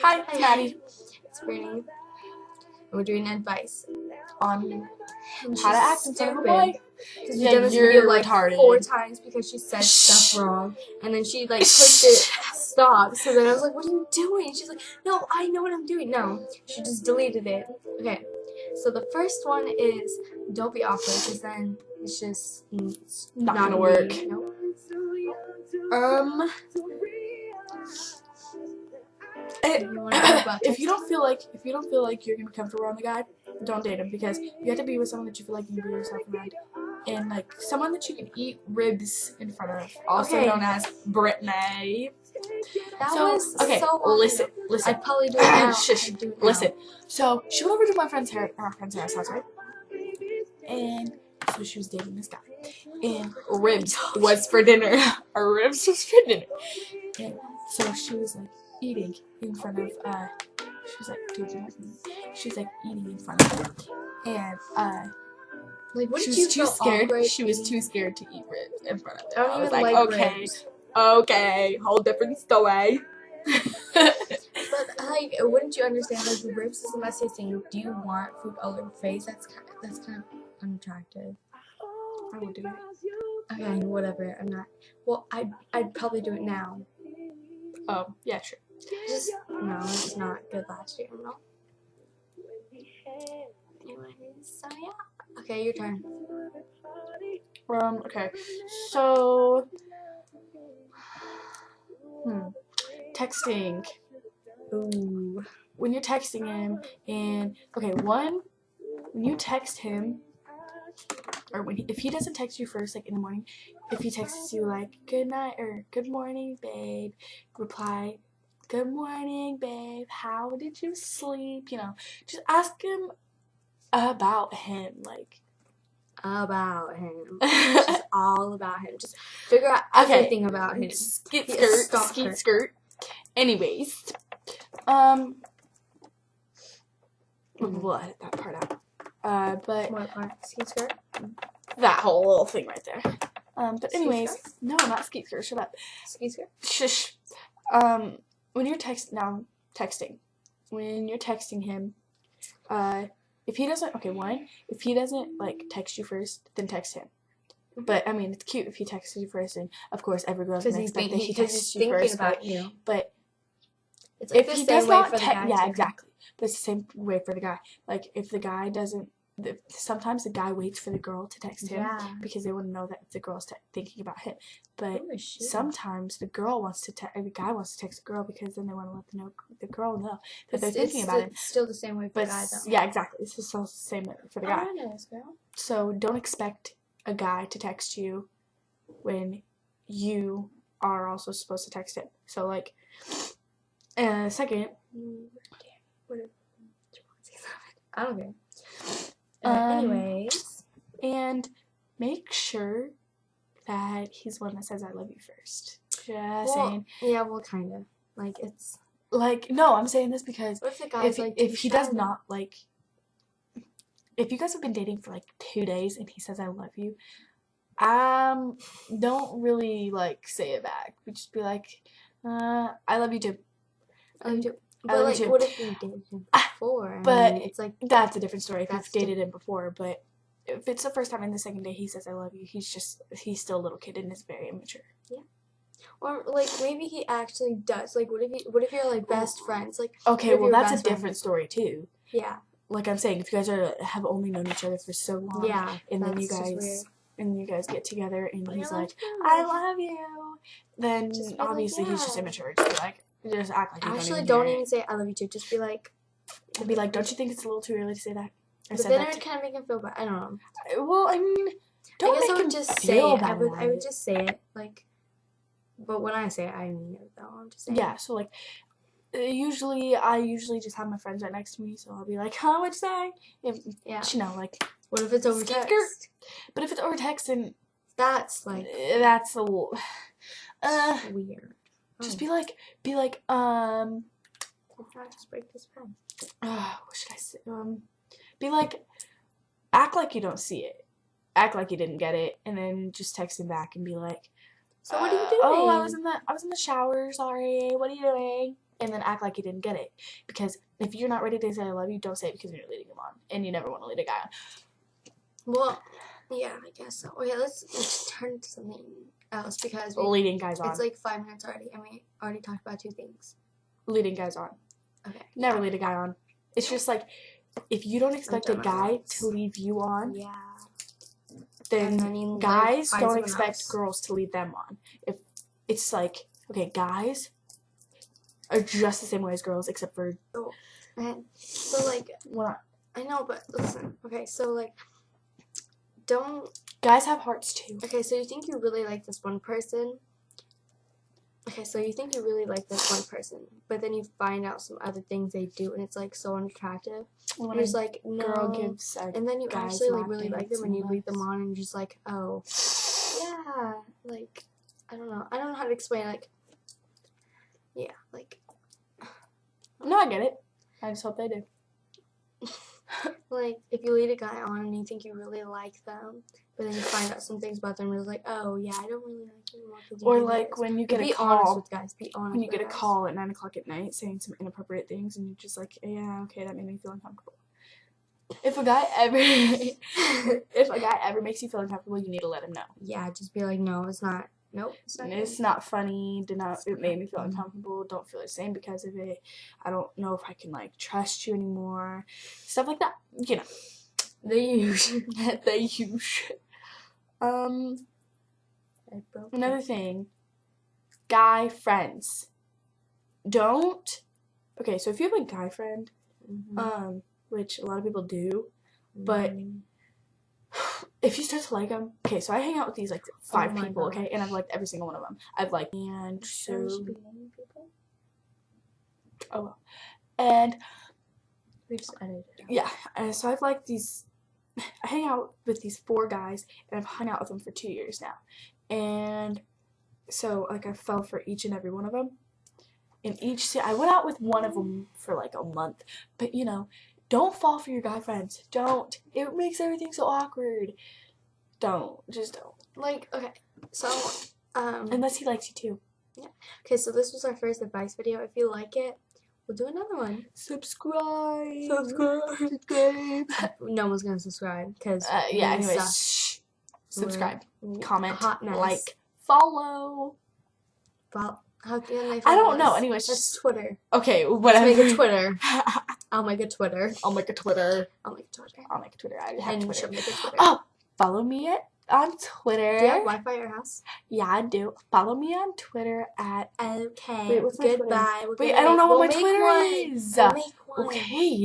Hi, it's Maddie. It's Brittany. We're doing advice On how to act in front of a boy. Because Yeah, we've done this you're video like retarded. 4 times because she said stuff wrong. And then she like pushed it stop. So then I was like, what are you doing? She's like, no, I know what I'm doing. No, she just deleted it. Okay. So the first one is don't be awkward because then it's just Not gonna work. Nope. If you don't feel like you're gonna be comfortable around the guy, don't date him, because you have to be with someone that you feel like you can be yourself around, and like someone that you can eat ribs in front of, also known as Brittany. That was so long listen. I'd probably do it now. Shush. Listen. So she went over to my friend's house, right? And so she was dating this guy, and ribs was for dinner. Our ribs was for dinner. And so she was like eating in front of she was like, dude, she was like eating in front of him, and like, what she did was you too feel scared. awkward She was eating? too scared to eat ribs in front of him. I don't was even like, like okay, whole different story. But like, wouldn't you understand? Like, ribs is the messiest thing. Do you want food all over your face? That's kind of unattractive. I would do it. Okay, whatever. I'm not. Well, I'd probably do it now. Oh, yeah, sure. Just no, it's not good last year. No. Anyways, so yeah. Okay, your turn. Okay. So, texting. Ooh. When you're texting him, and when you text him, or if he doesn't text you first, like in the morning, if he texts you like good night or good morning, babe, reply, good morning, babe, how did you sleep? You know, just ask him about him, like about him. Just all about him. Just figure out everything about him. Skeet skirt. Anyways, we'll edit that part out. But what part? Skeet skirt? That whole little thing right there. But anyways, skirt? no, not skeet skirt. Shut up. Skeet skirt? Shush. When you're texting, when you're texting him, if he doesn't like text you first, then text him. But I mean, it's cute if he texts you first, and of course, every girl's gonna expect that he texts you first. About you. But it's like if he does not, exactly. But it's the same way for the guy. Like if the guy doesn't, sometimes the guy waits for the girl to text him because they want to know that the girl's thinking about him. But sometimes the guy wants to text the girl because then they want to let the girl know that they're thinking about him. It's still the same way for the guy, though. Yeah, exactly. It's still the same way for the guy. I know this, girl. So don't expect a guy to text you when you are also supposed to text him. So like, second. I don't care. Anyways. And make sure that he's one that says I love you first. Just saying. Yeah, well, kind of. Like, it's... Like, no, I'm saying this because what if the guy's if he does not, like... If you guys have been dating for, like, 2 days and he says I love you, don't really, like, say it back. We just be like, I love you too. I love you too. But, like, what if you dated him before? But it's like... That's a different story if you've dated him before, but... If it's the first time and the second day he says I love you, he's still a little kid and is very immature. Yeah. Or like maybe he actually does. Like what if you're like best friends? Like okay, well that's a different story too. Yeah. Like I'm saying, if you guys have only known each other for so long, and then you guys get together and he's like, I love you, then obviously he's just immature. Just act like don't even say I love you too. Just be like, don't you think it's a little too early to say that? But then it would kind of make him feel bad. I don't know. Well, I mean, don't make him just feel say it. bad. I would just say it, like. But when I say it, I mean it though. I'm just saying. Yeah. So like, I usually just have my friends right next to me, so I'll be like, "Huh, what'd you say?" You know, like. What if it's over text? But if it's over text, then that's like. That's a little. Weird. Just be like. I'll just break this pen. What should I say? Be like, act like you don't see it. Act like you didn't get it, and then just text him back and be like, so what are you doing? Oh, I was in the shower, sorry. What are you doing? and then act like you didn't get it. Because if you're not ready to say I love you, don't say it because you're leading him on, and you never want to lead a guy on. Well, yeah, I guess so. Okay, let's turn to something else because Leading guys on. it's like 5 minutes already, and we already talked about 2 things. Leading guys on. Okay. Never lead a guy on. It's just like, if you don't expect a guy to lead you on, Yeah. then And then guys find don't someone expect else. girls to lead them on. If it's like, okay, guys are just the same way as girls, except for And so like, well, I know, but listen. Okay, so like, don't. guys have hearts too. Okay, so you think you really like this one person. Okay, so you think you really like this one person, but then you find out some other things they do, and it's like so unattractive. When And a it's like, no. girl gives a And then you guys actually like lap really like dance them, and you and lead them loves. on, and you're just like, oh, yeah, like, I don't know how to explain. Like, yeah, like, No, I get it. I just hope they do. like if you lead a guy on and you think you really like them, but then you find out some things about them, and it's like, oh yeah, I don't really like you anymore. 'Cause you Or do like this. when you get Be a honest call. with guys. Be honest. When you with get a guys. call at 9 o'clock at night saying some inappropriate things, and you're just like, yeah, okay, that made me feel uncomfortable. If a guy ever makes you feel uncomfortable, you need to let him know. Yeah, just be like, no, it's not. Nope, it's not. It's not funny. It made me feel uncomfortable. Don't feel the same because of it. I don't know if I can like trust you anymore. Stuff like that. You know, The usual. the usual. Another thing, guy friends. Don't. Okay, so if you have a guy friend, which a lot of people do, but if you start to like them, okay, so I hang out with these like 5 my people, okay, gosh. and I've liked every single one of them. I've liked, and so, oh well, and we just edited it out. yeah, so I've liked these. I hang out with these 4 guys, and I've hung out with them for 2 years now, and so like I fell for each and every one of them. And I went out with one of them for like a month, but you know, don't fall for your guy friends. Don't. It makes everything so awkward. Just don't. Like, okay, so Unless he likes you too. okay, so this was our first advice video. If you like it, we'll do another one. Subscribe. No one's gonna subscribe because Yeah. Anyways, shh. Subscribe, comment, like, follow. Well, how can they? I don't know. us? Anyways, That's just Twitter. okay. Let's Whatever. make a Twitter. I'll make a Twitter. I'll make a Twitter. I'll make a Twitter. I already have And Twitter. she'll make a Twitter. Oh, follow me on Twitter. Do you have Wi-Fi at your house? Yeah, I do. Follow me on Twitter at. Okay. Wait, what's my Twitter? Goodbye. Wait, I don't know what my make Twitter one. is. We'll make one. Okay.